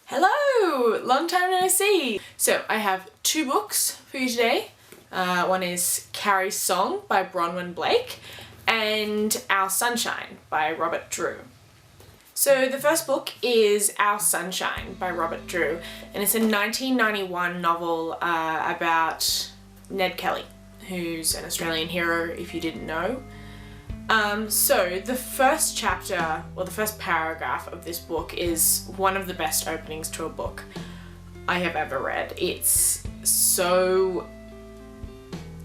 Hello! Long time no see! So I have two books for you today. One is Carrie's Song by Bronwyn Blake and Our Sunshine by Robert Drew. So the first book is Our Sunshine by Robert Drew, and it's a 1991 novel about Ned Kelly, who's an Australian hero if you didn't know. So the first chapter, or the first paragraph of this book is one of the best openings to a book I have ever read. It's so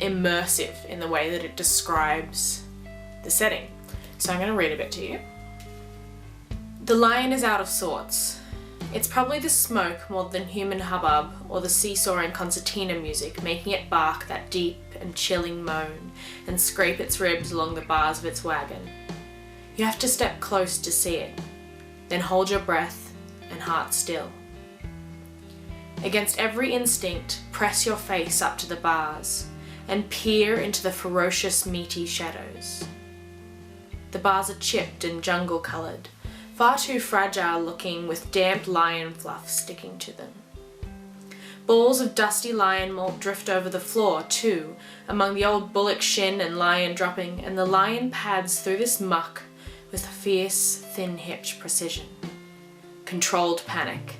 immersive in the way that it describes the setting. So I'm going to read a bit to you. The lion is out of sorts. It's probably the smoke more than human hubbub or the seesawing concertina music making it bark that deep and chilling moan and scrape its ribs along the bars of its wagon. You have to step close to see it, then hold your breath and heart still. Against every instinct, press your face up to the bars and peer into the ferocious meaty shadows. The bars are chipped and jungle coloured, far too fragile looking with damp lion fluff sticking to them. Balls of dusty lion malt drift over the floor too, among the old bullock shin and lion dropping, and the lion pads through this muck with fierce, thin-hipped precision. Controlled panic.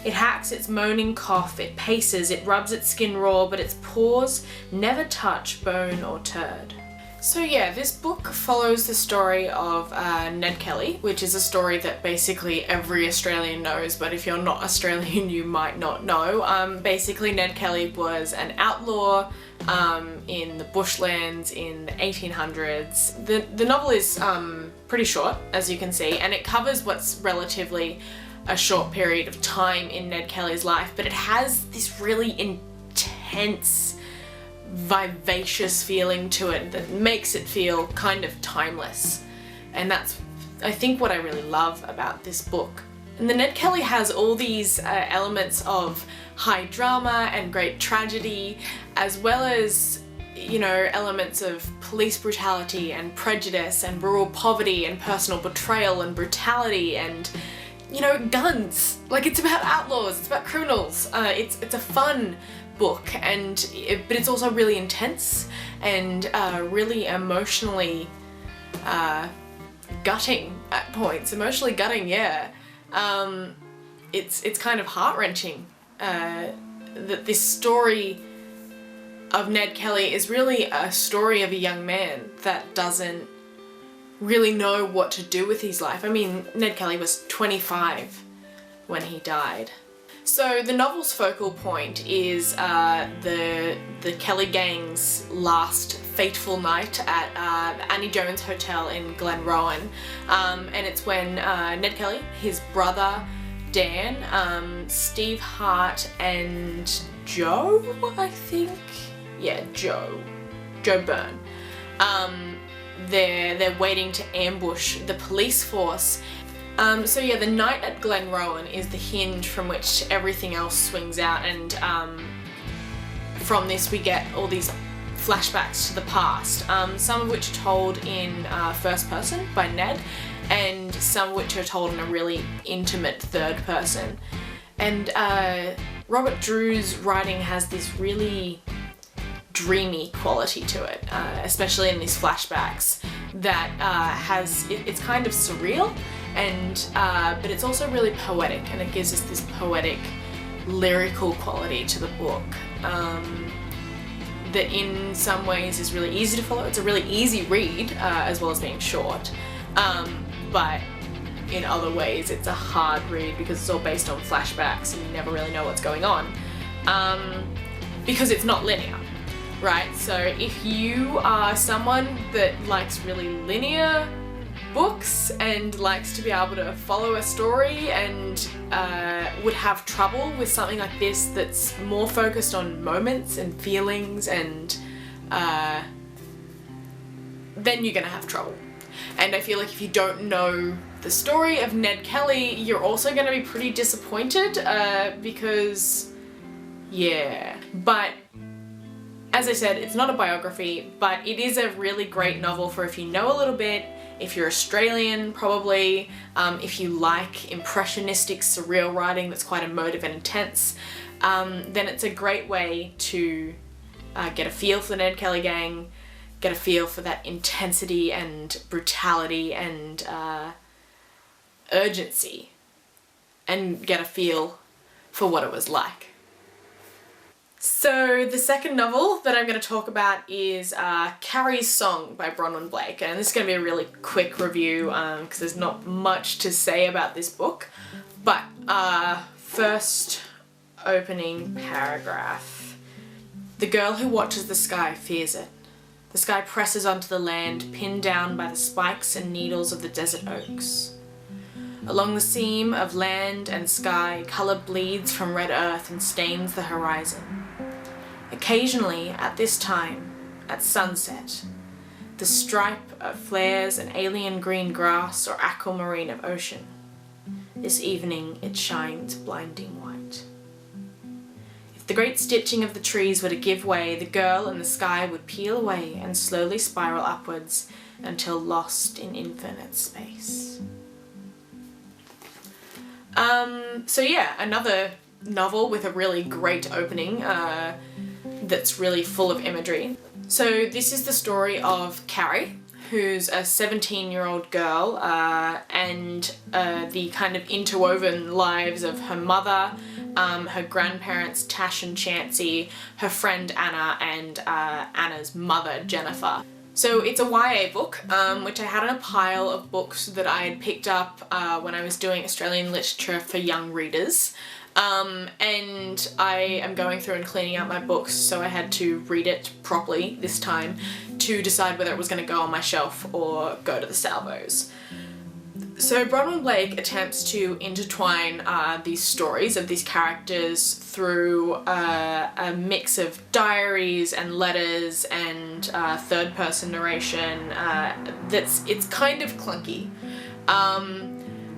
It hacks its moaning cough, it paces, it rubs its skin raw, but its paws never touch bone or turd. So yeah, this book follows the story of Ned Kelly, which is a story that basically every Australian knows, but if you're not Australian you might not know. Basically Ned Kelly was an outlaw in the bushlands in the 1800s. The novel is pretty short, as you can see, and it covers what's relatively a short period of time in Ned Kelly's life, but it has this really intense, vivacious feeling to it that makes it feel kind of timeless. And that's, I think, what I really love about this book. And the Ned Kelly has all these elements of high drama and great tragedy, as well as, you know, elements of police brutality and prejudice and rural poverty and personal betrayal and brutality and, you know, guns. Like, it's about outlaws, it's about criminals. It's a fun book, but it's also really intense and really emotionally gutting at points. Emotionally gutting, yeah. It's kind of heart-wrenching that this story of Ned Kelly is really a story of a young man that doesn't really know what to do with his life. I mean, Ned Kelly was 25 when he died. So the novel's focal point is the Kelly gang's last fateful night at the Annie Jones Hotel in Glenrowan, and it's when Ned Kelly, his brother Dan, Steve Hart and Joe, I think? Yeah, Joe Byrne. They're waiting to ambush the police force. So yeah, the night at Glenrowan is the hinge from which everything else swings out, and from this we get all these flashbacks to the past, some of which are told in first person by Ned, and some of which are told in a really intimate third person. And Robert Drew's writing has this really dreamy quality to it, especially in these flashbacks, that it's kind of surreal, and but it's also really poetic, and it gives us this poetic, lyrical quality to the book that in some ways is really easy to follow. It's a really easy read, as well as being short, but in other ways it's a hard read because it's all based on flashbacks and you never really know what's going on, because it's not linear. Right, so if you are someone that likes really linear books and likes to be able to follow a story and would have trouble with something like this that's more focused on moments and feelings, and then you're gonna have trouble. And I feel like if you don't know the story of Ned Kelly, you're also gonna be pretty disappointed because, yeah. But as I said, it's not a biography, but it is a really great novel for if you know a little bit If you're Australian, probably. If you like impressionistic surreal writing that's quite emotive and intense, then it's a great way to get a feel for the Ned Kelly gang, get a feel for that intensity and brutality and urgency, and get a feel for what it was like. So the second novel that I'm going to talk about is Carrie's Song by Bronwyn Blake, and this is going to be a really quick review because there's not much to say about this book. But first opening paragraph. The girl who watches the sky fears it. The sky presses onto the land, pinned down by the spikes and needles of the desert oaks. Along the seam of land and sky, colour bleeds from red earth and stains the horizon. Occasionally, at this time, at sunset, the stripe flares an alien green grass or aquamarine of ocean. This evening it shines blinding white. If the great stitching of the trees were to give way, the girl and the sky would peel away and slowly spiral upwards until lost in infinite space. So yeah, another novel with a really great opening that's really full of imagery. So this is the story of Carrie, who's a 17-year-old girl, and the kind of interwoven lives of her mother, her grandparents Tash and Chansey, her friend Anna, and Anna's mother Jennifer. So it's a YA book, which I had in a pile of books that I had picked up when I was doing Australian literature for young readers. And I am going through and cleaning out my books, so I had to read it properly this time to decide whether it was going to go on my shelf or go to the salvos. So Bronwyn Blake attempts to intertwine these stories of these characters through a mix of diaries and letters and third-person narration. It's kind of clunky.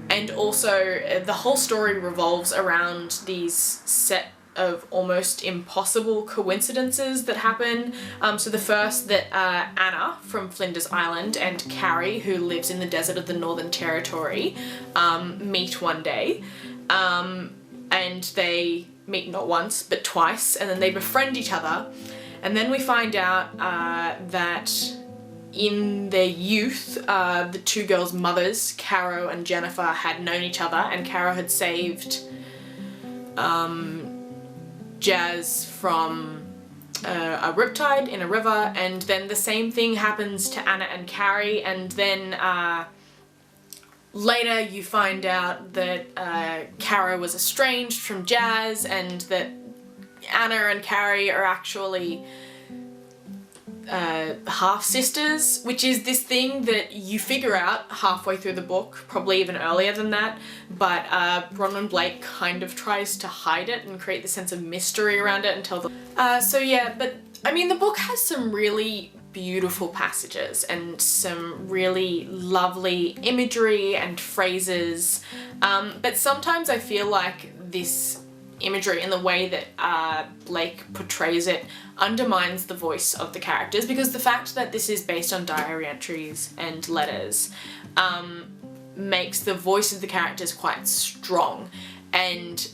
And also, the whole story revolves around these set of almost impossible coincidences that happen. So the first, that Anna from Flinders Island and Carrie, who lives in the desert of the Northern Territory, meet one day. And they meet not once, but twice, and then they befriend each other. And then we find out that in their youth, the two girls' mothers, Caro and Jennifer, had known each other, and Caro had saved Jazz from a riptide in a river, and then the same thing happens to Anna and Carrie, and then later you find out that Caro was estranged from Jazz, and that Anna and Carrie are actually half-sisters, which is this thing that you figure out halfway through the book, probably even earlier than that, but Bronwyn Blake kind of tries to hide it and create the sense of mystery around it until the... so yeah, but I mean, the book has some really beautiful passages and some really lovely imagery and phrases, but sometimes I feel like this imagery and the way that Blake portrays it undermines the voice of the characters, because the fact that this is based on diary entries and letters makes the voice of the characters quite strong, and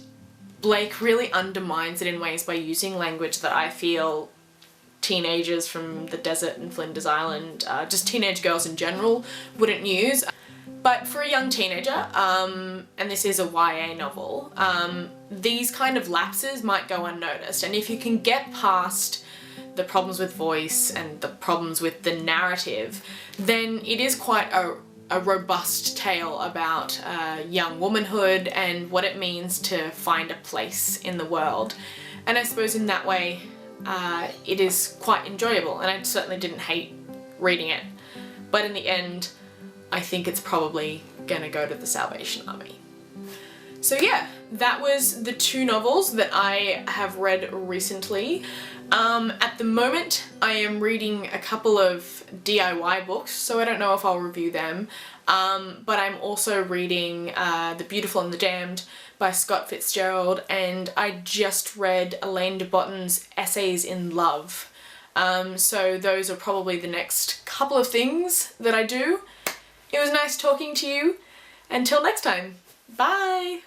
Blake really undermines it in ways by using language that I feel teenagers from the desert and Flinders Island, just teenage girls in general, wouldn't use. But for a young teenager, and this is a YA novel, these kind of lapses might go unnoticed, and if you can get past the problems with voice and the problems with the narrative, then it is quite a robust tale about young womanhood and what it means to find a place in the world. And I suppose in that way, it is quite enjoyable, and I certainly didn't hate reading it. But in the end, I think it's probably gonna go to the Salvation Army. So yeah, that was the two novels that I have read recently. At the moment, I am reading a couple of DIY books, so I don't know if I'll review them. But I'm also reading The Beautiful and the Damned by Scott Fitzgerald, and I just read Elaine de Botton's Essays in Love. So those are probably the next couple of things that I do. It was nice talking to you. Until next time, bye!